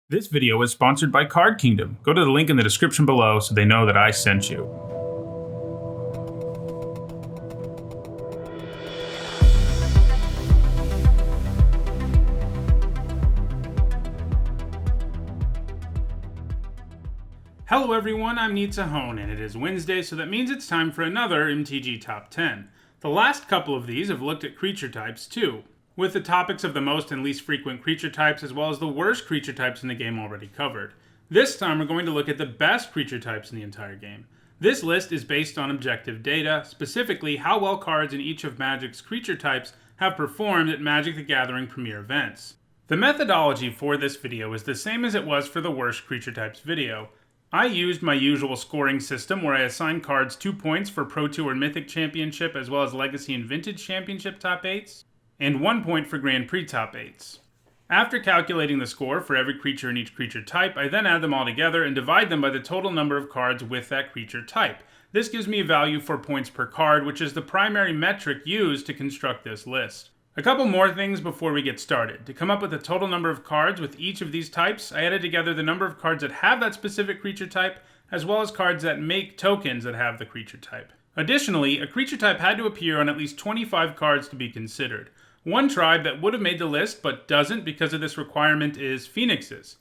This video is sponsored by Card Kingdom. Go to the link in the description below so they know that I sent you. Hello everyone, I'm Nitsahone, and it is Wednesday, so that means it's time for another MTG Top 10. The last couple of these have looked at creature types too, with the topics of the most and least frequent creature types as well as the worst creature types in the game already covered. This time we're going to look at the best creature types in the entire game. This list is based on objective data, specifically how well cards in each of Magic's creature types have performed at Magic the Gathering Premier events. The methodology for this video is the same as it was for the worst creature types video. I used my usual scoring system where I assign cards 2 points for Pro Tour and Mythic Championship as well as Legacy and Vintage Championship top 8s, and 1 point for Grand Prix top 8s. After calculating the score for every creature in each creature type, I then add them all together and divide them by the total number of cards with that creature type. This gives me a value for points per card, which is the primary metric used to construct this list. A couple more things before we get started. To come up with the total number of cards with each of these types, I added together the number of cards that have that specific creature type, as well as cards that make tokens that have the creature type. Additionally, a creature type had to appear on at least 25 cards to be considered. One tribe that would have made the list but doesn't because of this requirement is Phoenixes.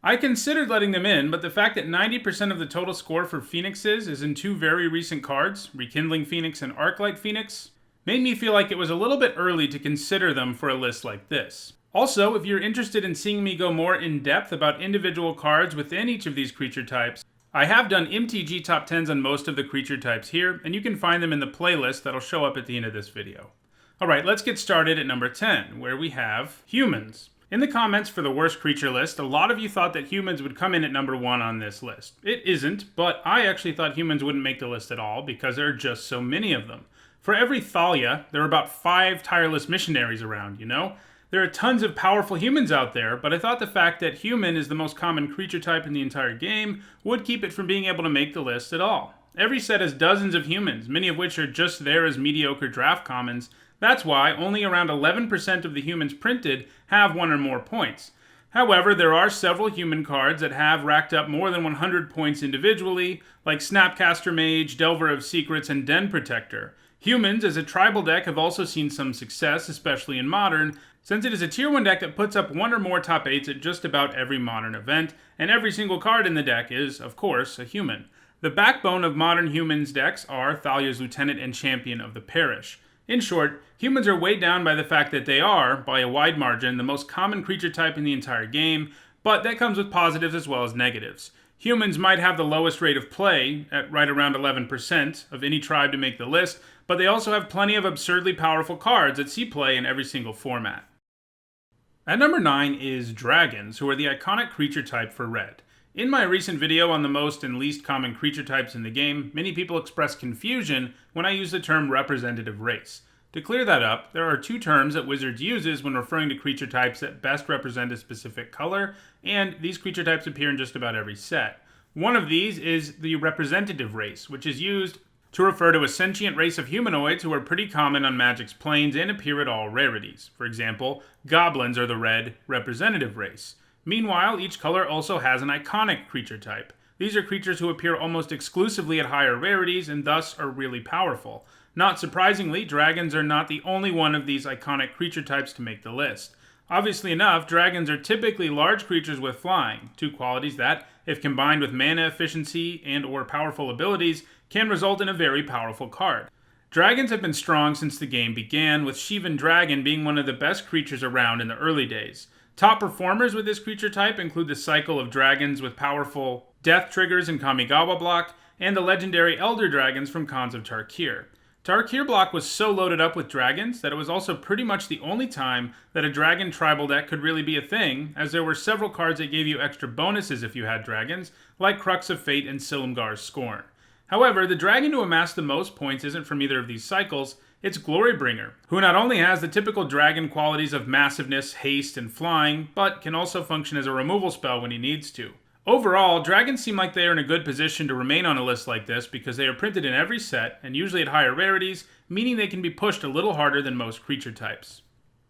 I considered letting them in, but the fact that 90% of the total score for Phoenixes is in 2 very recent cards, Rekindling Phoenix and Arclight Phoenix, made me feel like it was a little bit early to consider them for a list like this. Also, if you're interested in seeing me go more in depth about individual cards within each of these creature types, I have done MTG top 10s on most of the creature types here, and you can find them in the playlist that'll show up at the end of this video. Alright, let's get started at number 10, where we have humans. In the comments for the worst creature list, a lot of you thought that humans would come in at number 1 on this list. It isn't, but I actually thought humans wouldn't make the list at all because there are just so many of them. For every Thalia, there are about 5 tireless missionaries around, you know? There are tons of powerful humans out there, but I thought the fact that human is the most common creature type in the entire game would keep it from being able to make the list at all. Every set has dozens of humans, many of which are just there as mediocre draft commons. That's why only around 11% of the humans printed have 1 or more points. However, there are several human cards that have racked up more than 100 points individually, like Snapcaster Mage, Delver of Secrets, and Den Protector. Humans, as a tribal deck, have also seen some success, especially in Modern, since it is a Tier 1 deck that puts up 1 or more top 8s at just about every Modern event, and every single card in the deck is, of course, a human. The backbone of Modern Humans decks are Thalia's Lieutenant and Champion of the Parish. In short, humans are weighed down by the fact that they are, by a wide margin, the most common creature type in the entire game, but that comes with positives as well as negatives. Humans might have the lowest rate of play, at right around 11% of any tribe to make the list, but they also have plenty of absurdly powerful cards that see play in every single format. At number 9 is dragons, who are the iconic creature type for red. In my recent video on the most and least common creature types in the game, many people expressed confusion when I use the term representative race. To clear that up, there are 2 terms that Wizards uses when referring to creature types that best represent a specific color, and these creature types appear in just about every set. One of these is the representative race, which is used to refer to a sentient race of humanoids who are pretty common on Magic's planes and appear at all rarities. For example, goblins are the red representative race. Meanwhile, each color also has an iconic creature type. These are creatures who appear almost exclusively at higher rarities and thus are really powerful. Not surprisingly, dragons are not the only one of these iconic creature types to make the list. Obviously enough, dragons are typically large creatures with flying, 2 qualities that, if combined with mana efficiency and or powerful abilities, can result in a very powerful card. Dragons have been strong since the game began, with Shivan Dragon being one of the best creatures around in the early days. Top performers with this creature type include the cycle of dragons with powerful death triggers in Kamigawa block, and the legendary Elder Dragons from Khans of Tarkir. Tarkir block was so loaded up with dragons that it was also pretty much the only time that a dragon tribal deck could really be a thing, as there were several cards that gave you extra bonuses if you had dragons, like Crux of Fate and Silumgar's Scorn. However, the dragon to amass the most points isn't from either of these cycles, it's Glorybringer, who not only has the typical dragon qualities of massiveness, haste, and flying, but can also function as a removal spell when he needs to. Overall, dragons seem like they are in a good position to remain on a list like this because they are printed in every set, and usually at higher rarities, meaning they can be pushed a little harder than most creature types.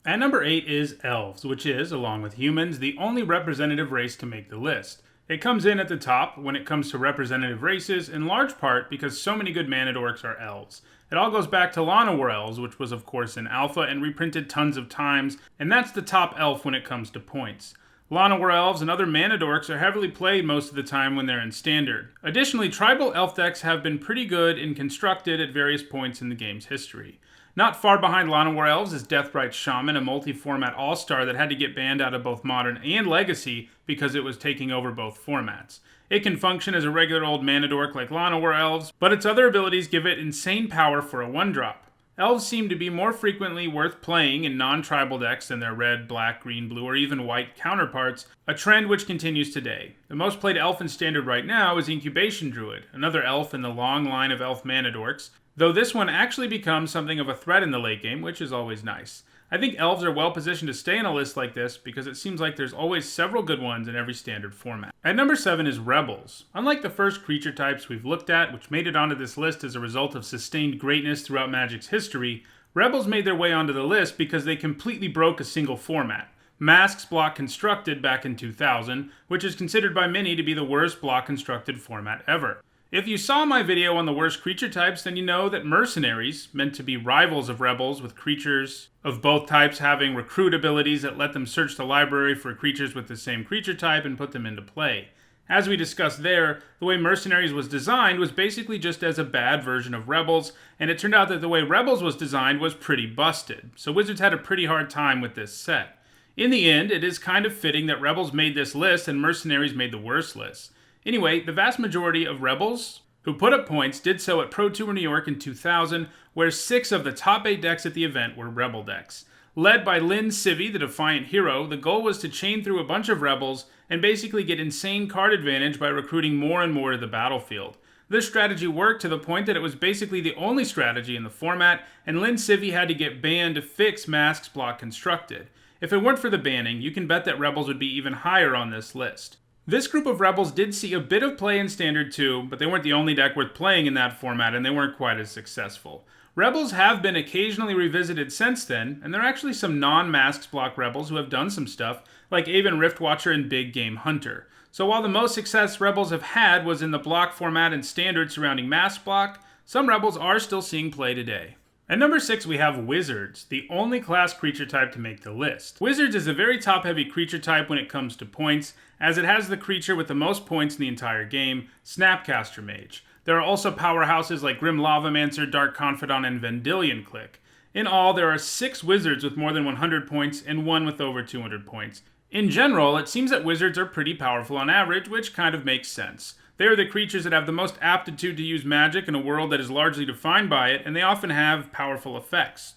At number 8 is Elves, which is, along with humans, the only representative race to make the list. It comes in at the top when it comes to representative races, in large part because so many good mana dorks are elves. It all goes back to Llanowar Elves, which was of course in alpha and reprinted tons of times, and that's the top elf when it comes to points. Llanowar Elves and other mana dorks are heavily played most of the time when they're in standard. Additionally, tribal elf decks have been pretty good and constructed at various points in the game's history. Not far behind Llanowar Elves is Deathrite Shaman, a multi-format all-star that had to get banned out of both Modern and Legacy because it was taking over both formats. It can function as a regular old mana dork like Llanowar Elves, but its other abilities give it insane power for a 1-drop. Elves seem to be more frequently worth playing in non-tribal decks than their red, black, green, blue, or even white counterparts, a trend which continues today. The most played elf in Standard right now is Incubation Druid, another elf in the long line of elf mana dorks, though this one actually becomes something of a threat in the late game, which is always nice. I think elves are well positioned to stay in a list like this because it seems like there's always several good ones in every standard format. At number 7 is Rebels. Unlike the first creature types we've looked at, which made it onto this list as a result of sustained greatness throughout Magic's history, Rebels made their way onto the list because they completely broke a single format. Masks block constructed back in 2000, which is considered by many to be the worst block constructed format ever. If you saw my video on the worst creature types, then you know that Mercenaries, meant to be rivals of Rebels with creatures of both types having recruit abilities that let them search the library for creatures with the same creature type and put them into play. As we discussed there, the way Mercenaries was designed was basically just as a bad version of Rebels, and it turned out that the way Rebels was designed was pretty busted, so Wizards had a pretty hard time with this set. In the end, it is kind of fitting that Rebels made this list and Mercenaries made the worst list. Anyway, the vast majority of Rebels who put up points did so at Pro Tour New York in 2000, where 6 of the top 8 decks at the event were Rebel decks. Led by Lynn Civvy, the Defiant Hero, the goal was to chain through a bunch of Rebels and basically get insane card advantage by recruiting more and more to the battlefield. This strategy worked to the point that it was basically the only strategy in the format, and Lynn Civvy had to get banned to fix Masks block constructed. If it weren't for the banning, you can bet that Rebels would be even higher on this list. This group of Rebels did see a bit of play in Standard too, but they weren't the only deck worth playing in that format, and they weren't quite as successful. Rebels have been occasionally revisited since then, and there are actually some non-Masks block Rebels who have done some stuff, like Aven Riftwatcher and Big Game Hunter. So while the most success Rebels have had was in the block format and Standard surrounding Mask block, some Rebels are still seeing play today. At number 6 we have Wizards, the only class creature type to make the list. Wizards is a very top-heavy creature type when it comes to points, as it has the creature with the most points in the entire game, Snapcaster Mage. There are also powerhouses like Grim Lavamancer, Dark Confidant, and Vendilion Click. In all, there are 6 Wizards with more than 100 points and 1 with over 200 points. In general, it seems that Wizards are pretty powerful on average, which kind of makes sense. They are the creatures that have the most aptitude to use magic in a world that is largely defined by it, and they often have powerful effects.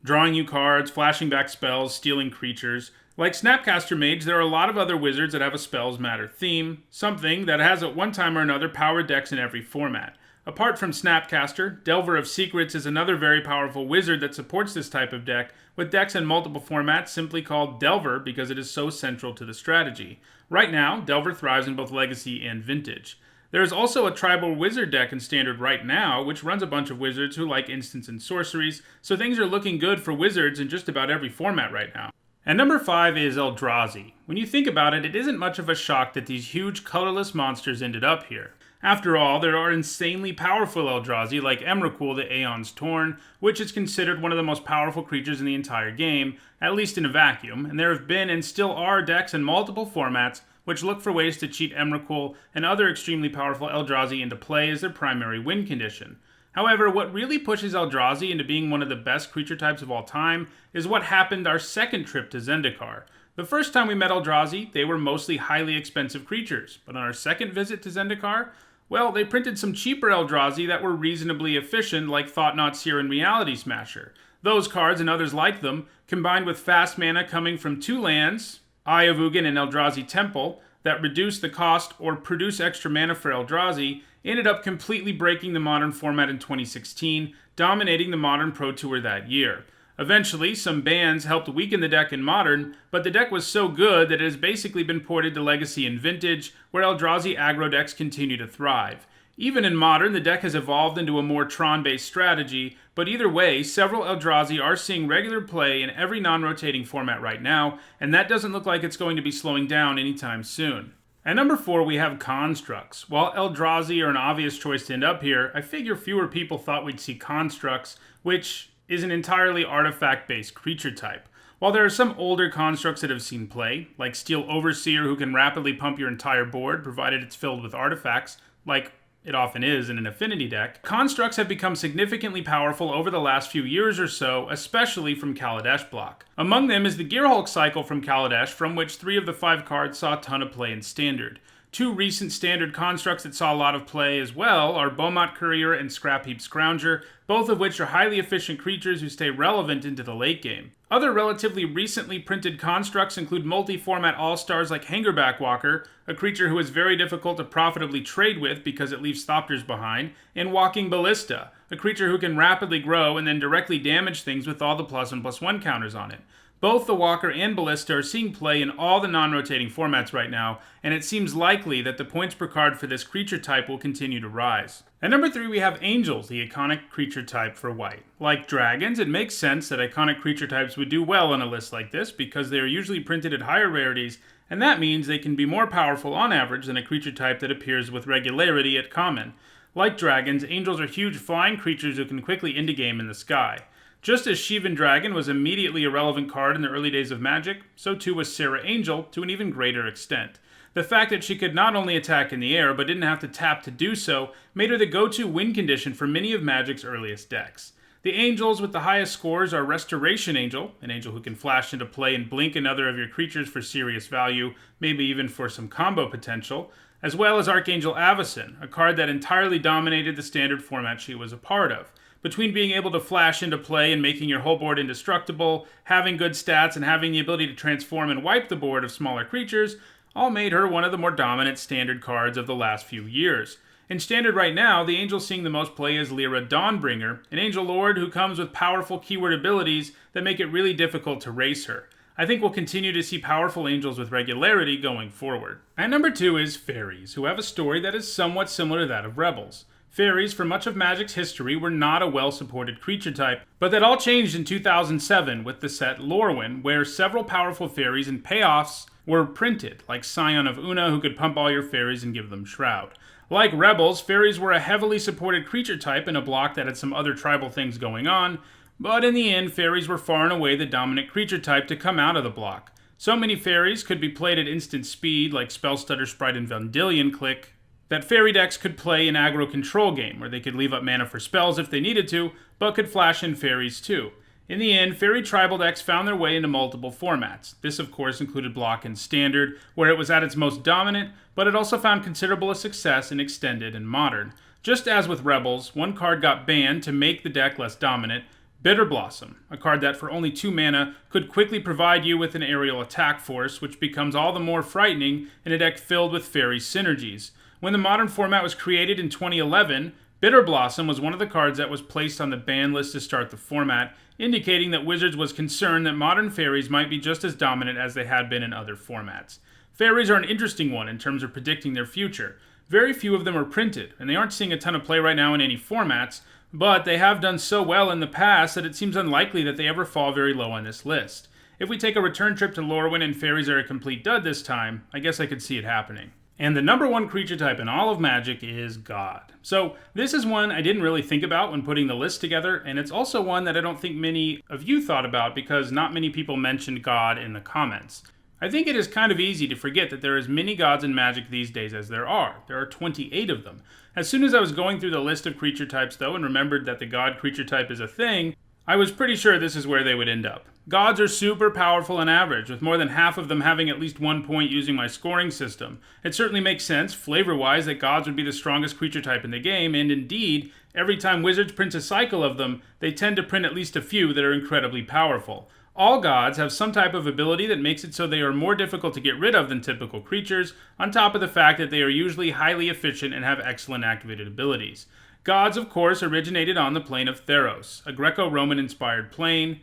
Drawing you cards, flashing back spells, stealing creatures. Like Snapcaster Mage, there are a lot of other wizards that have a spells matter theme, something that has at one time or another powered decks in every format. Apart from Snapcaster, Delver of Secrets is another very powerful wizard that supports this type of deck, with decks in multiple formats simply called Delver because it is so central to the strategy. Right now, Delver thrives in both Legacy and Vintage. There is also a tribal wizard deck in Standard right now, which runs a bunch of wizards who like instants and sorceries, so things are looking good for wizards in just about every format right now. And number 5 is Eldrazi. When you think about it, it isn't much of a shock that these huge colorless monsters ended up here. After all, there are insanely powerful Eldrazi like Emrakul the Aeon's Torn, which is considered one of the most powerful creatures in the entire game, at least in a vacuum, and there have been and still are decks in multiple formats which look for ways to cheat Emrakul and other extremely powerful Eldrazi into play as their primary win condition. However, what really pushes Eldrazi into being one of the best creature types of all time is what happened our second trip to Zendikar. The first time we met Eldrazi, they were mostly highly expensive creatures, but on our second visit to Zendikar, well, they printed some cheaper Eldrazi that were reasonably efficient, like Thought-Knot Seer and Reality Smasher. Those cards, and others like them, combined with fast mana coming from 2 lands, Eye of Ugin and Eldrazi Temple, that reduce the cost or produce extra mana for Eldrazi, ended up completely breaking the Modern format in 2016, dominating the Modern Pro Tour that year. Eventually, some bans helped weaken the deck in Modern, but the deck was so good that it has basically been ported to Legacy and Vintage, where Eldrazi aggro decks continue to thrive. Even in Modern, the deck has evolved into a more Tron-based strategy, but either way, several Eldrazi are seeing regular play in every non-rotating format right now, and that doesn't look like it's going to be slowing down anytime soon. At number 4, we have Constructs. While Eldrazi are an obvious choice to end up here, I figure fewer people thought we'd see Constructs, which is an entirely artifact-based creature type. While there are some older constructs that have seen play, like Steel Overseer who can rapidly pump your entire board provided it's filled with artifacts, like it often is in an affinity deck, constructs have become significantly powerful over the last few years or so, especially from Kaladesh block. Among them is the Gearhulk cycle from Kaladesh, from which 3 of the 5 cards saw a ton of play in Standard. 2 recent Standard constructs that saw a lot of play as well are Beaumont Courier and Scrapheap Scrounger, both of which are highly efficient creatures who stay relevant into the late game. Other relatively recently printed constructs include multi-format all-stars like Hangerback Walker, a creature who is very difficult to profitably trade with because it leaves Thopters behind, and Walking Ballista, a creature who can rapidly grow and then directly damage things with all the +1/+1 counters on it. Both the Walker and Ballista are seeing play in all the non-rotating formats right now, and it seems likely that the points per card for this creature type will continue to rise. At number 3, we have Angels, the iconic creature type for white. Like dragons, it makes sense that iconic creature types would do well on a list like this because they are usually printed at higher rarities, and that means they can be more powerful on average than a creature type that appears with regularity at common. Like dragons, angels are huge flying creatures who can quickly end a game in the sky. Just as Shivan Dragon was immediately a relevant card in the early days of Magic, so too was Serra Angel to an even greater extent. The fact that she could not only attack in the air, but didn't have to tap to do so, made her the go-to win condition for many of Magic's earliest decks. The angels with the highest scores are Restoration Angel, an angel who can flash into play and blink another of your creatures for serious value, maybe even for some combo potential, as well as Archangel Avacyn, a card that entirely dominated the Standard format she was a part of. Between being able to flash into play and making your whole board indestructible, having good stats, and having the ability to transform and wipe the board of smaller creatures, all made her one of the more dominant Standard cards of the last few years. In Standard right now, the angel seeing the most play is Lyra Dawnbringer, an Angel Lord who comes with powerful keyword abilities that make it really difficult to race her. I think we'll continue to see powerful angels with regularity going forward. At number 2 is Fairies, who have a story that is somewhat similar to that of Rebels. Fairies, for much of Magic's history, were not a well-supported creature type, but that all changed in 2007 with the set Lorwyn, where several powerful fairies and payoffs were printed, like Scion of Una, who could pump all your fairies and give them Shroud. Like Rebels, fairies were a heavily supported creature type in a block that had some other tribal things going on, but in the end, fairies were far and away the dominant creature type to come out of the block. So many fairies could be played at instant speed, like Spellstutter, Sprite, and Vendilion Click, that fairy decks could play an aggro control game, where they could leave up mana for spells if they needed to, but could flash in fairies too. In the end, fairy tribal decks found their way into multiple formats. This, of course, included block and Standard, where it was at its most dominant, but it also found considerable success in Extended and Modern. Just as with Rebels, one card got banned to make the deck less dominant, Bitter Blossom, a card that for only 2 mana could quickly provide you with an aerial attack force, which becomes all the more frightening in a deck filled with fairy synergies. When the Modern format was created in 2011, Bitter Blossom was one of the cards that was placed on the ban list to start the format, indicating that Wizards was concerned that Modern fairies might be just as dominant as they had been in other formats. Fairies are an interesting one in terms of predicting their future. Very few of them are printed, and they aren't seeing a ton of play right now in any formats, but they have done so well in the past that it seems unlikely that they ever fall very low on this list. If we take a return trip to Lorwyn and fairies are a complete dud this time, I guess I could see it happening. And the number 1 creature type in all of Magic is God. So this is one I didn't really think about when putting the list together, and it's also one that I don't think many of you thought about because not many people mentioned God in the comments. I think it is kind of easy to forget that there are as many gods in Magic these days as there are. There are 28 of them. As soon as I was going through the list of creature types, though, and remembered that the God creature type is a thing, I was pretty sure this is where they would end up. Gods are super powerful and average, with more than half of them having at least 1 point using my scoring system. It certainly makes sense, flavor-wise, that gods would be the strongest creature type in the game, and indeed, every time Wizards prints a cycle of them, they tend to print at least a few that are incredibly powerful. All gods have some type of ability that makes it so they are more difficult to get rid of than typical creatures, on top of the fact that they are usually highly efficient and have excellent activated abilities. Gods, of course, originated on the plane of Theros, a Greco-Roman inspired plane,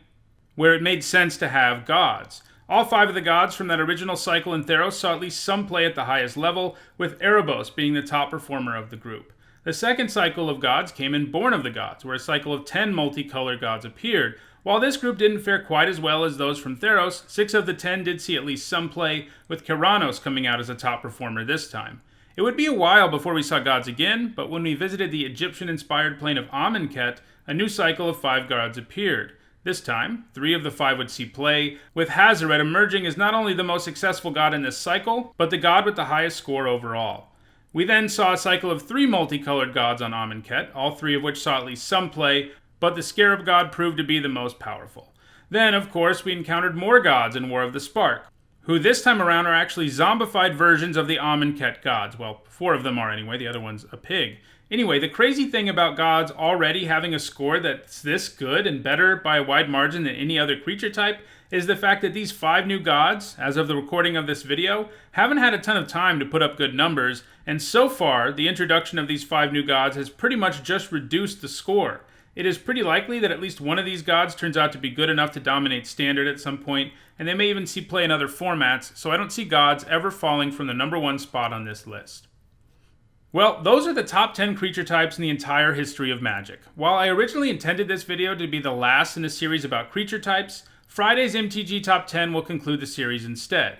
where it made sense to have gods. All 5 of the gods from that original cycle in Theros saw at least some play at the highest level, with Erebos being the top performer of the group. The second cycle of gods came in Born of the Gods, where a cycle of 10 multicolored gods appeared. While this group didn't fare quite as well as those from Theros, 6 of the 10 did see at least some play, with Keranos coming out as a top performer this time. It would be a while before we saw gods again, but when we visited the Egyptian-inspired plane of Amonkhet, a new cycle of 5 gods appeared. This time, 3 of the 5 would see play, with Hazoret emerging as not only the most successful god in this cycle, but the god with the highest score overall. We then saw a cycle of 3 multicolored gods on Amonkhet, all 3 of which saw at least some play, but the Scarab god proved to be the most powerful. Then, of course, we encountered more gods in War of the Spark, who this time around are actually zombified versions of the Amonkhet gods. Well, 4 of them are anyway, the other one's a pig. Anyway, the crazy thing about gods already having a score that's this good and better by a wide margin than any other creature type is the fact that these 5 new gods, as of the recording of this video, haven't had a ton of time to put up good numbers, and so far, the introduction of these 5 new gods has pretty much just reduced the score. It is pretty likely that at least one of these gods turns out to be good enough to dominate Standard at some point, and they may even see play in other formats, so I don't see gods ever falling from the number 1 spot on this list. Well, those are the top 10 creature types in the entire history of Magic. While I originally intended this video to be the last in a series about creature types, Friday's MTG Top 10 will conclude the series instead.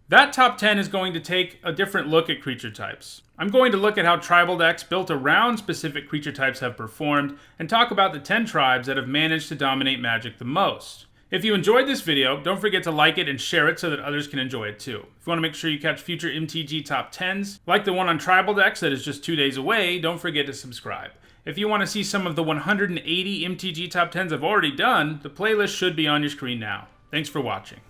That top 10 is going to take a different look at creature types. I'm going to look at how tribal decks built around specific creature types have performed, and talk about the 10 tribes that have managed to dominate Magic the most. If you enjoyed this video, don't forget to like it and share it so that others can enjoy it too. If you want to make sure you catch future MTG Top 10s, like the one on tribal decks that is just 2 days away, don't forget to subscribe. If you want to see some of the 180 MTG Top 10s I've already done, the playlist should be on your screen now. Thanks for watching.